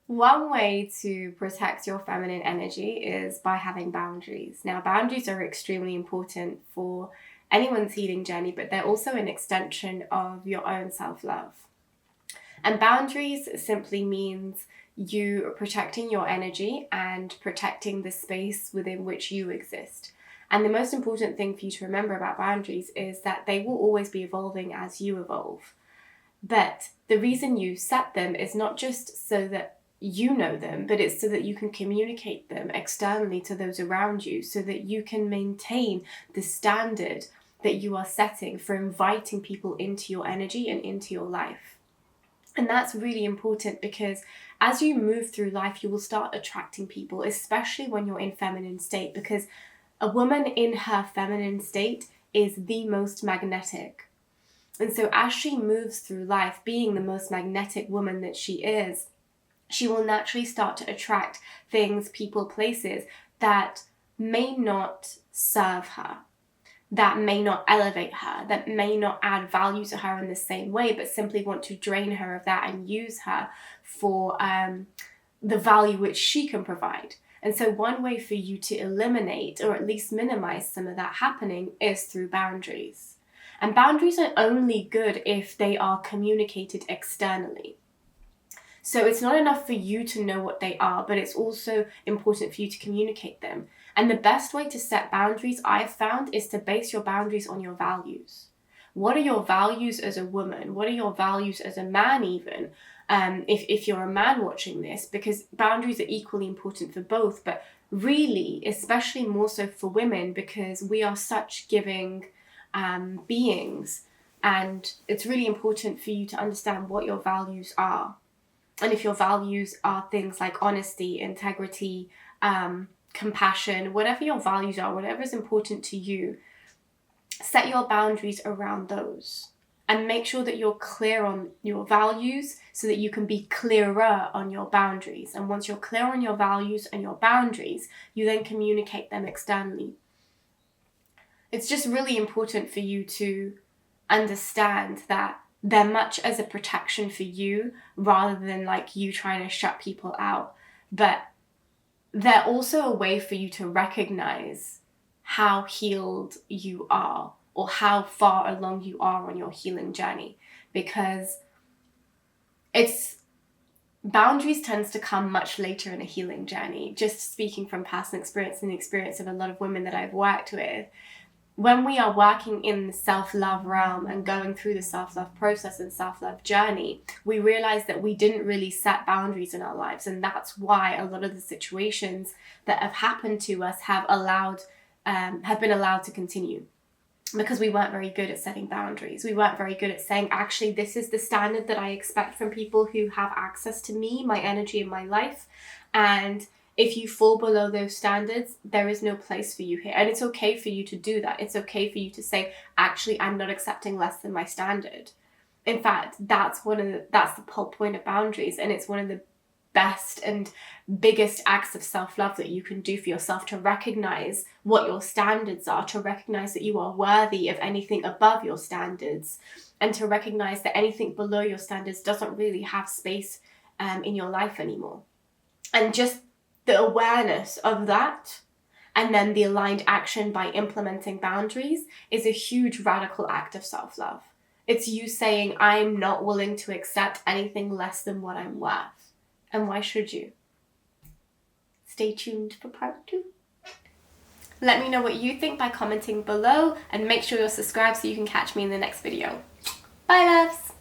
One way to protect your feminine energy is by having boundaries. Now, boundaries are extremely important for anyone's healing journey, but they're also an extension of your own self-love. And boundaries simply means you protecting your energy and protecting the space within which you exist. And the most important thing for you to remember about boundaries is that they will always be evolving as you evolve. But the reason you set them is not just so that you know them, but it's so that you can communicate them externally to those around you, so that you can maintain the standard that you are setting for inviting people into your energy and into your life. And that's really important because as you move through life, you will start attracting people, especially when you're in feminine state, because a woman in her feminine state is the most magnetic. And so as she moves through life, being the most magnetic woman that she is, she will naturally start to attract things, people, places that may not serve her, that may not elevate her, that may not add value to her in the same way, but simply want to drain her of that and use her for the value which she can provide. And so one way for you to eliminate or at least minimize some of that happening is through boundaries. And boundaries are only good if they are communicated externally. So it's not enough for you to know what they are, but it's also important for you to communicate them. And the best way to set boundaries, I've found, is to base your boundaries on your values. What are your values as a woman? What are your values as a man even? If you're a man watching this, because boundaries are equally important for both, but really, especially more so for women, because we are such giving beings. And it's really important for you to understand what your values are. And if your values are things like honesty, integrity, compassion, whatever your values are, whatever is important to you, set your boundaries around those. And make sure that you're clear on your values so that you can be clearer on your boundaries. And once you're clear on your values and your boundaries, you then communicate them externally. It's just really important for you to understand that they're much as a protection for you rather than like you trying to shut people out. But they're also a way for you to recognize how healed you are or how far along you are on your healing journey. Because boundaries tends to come much later in a healing journey. Just speaking from personal experience and the experience of a lot of women that I've worked with, when we are working in the self-love realm and going through the self-love process and self-love journey, we realize that we didn't really set boundaries in our lives. And that's why a lot of the situations that have happened to us have been allowed to continue. Because we weren't very good at setting boundaries. We weren't very good at saying, actually, this is the standard that I expect from people who have access to me, my energy, and my life. And if you fall below those standards, there is no place for you here. And it's okay for you to do that. It's okay for you to say, actually, I'm not accepting less than my standard. In fact, that's the whole point of boundaries. And it's one of the best and biggest acts of self-love that you can do for yourself, to recognize what your standards are, to recognize that you are worthy of anything above your standards, and to recognize that anything below your standards doesn't really have space in your life anymore. And just the awareness of that, and then the aligned action by implementing boundaries, is a huge radical act of self-love. It's you saying, I'm not willing to accept anything less than what I'm worth. And why should you? Stay tuned for part 2. Let me know what you think by commenting below, and make sure you're subscribed so you can catch me in the next video. Bye, loves!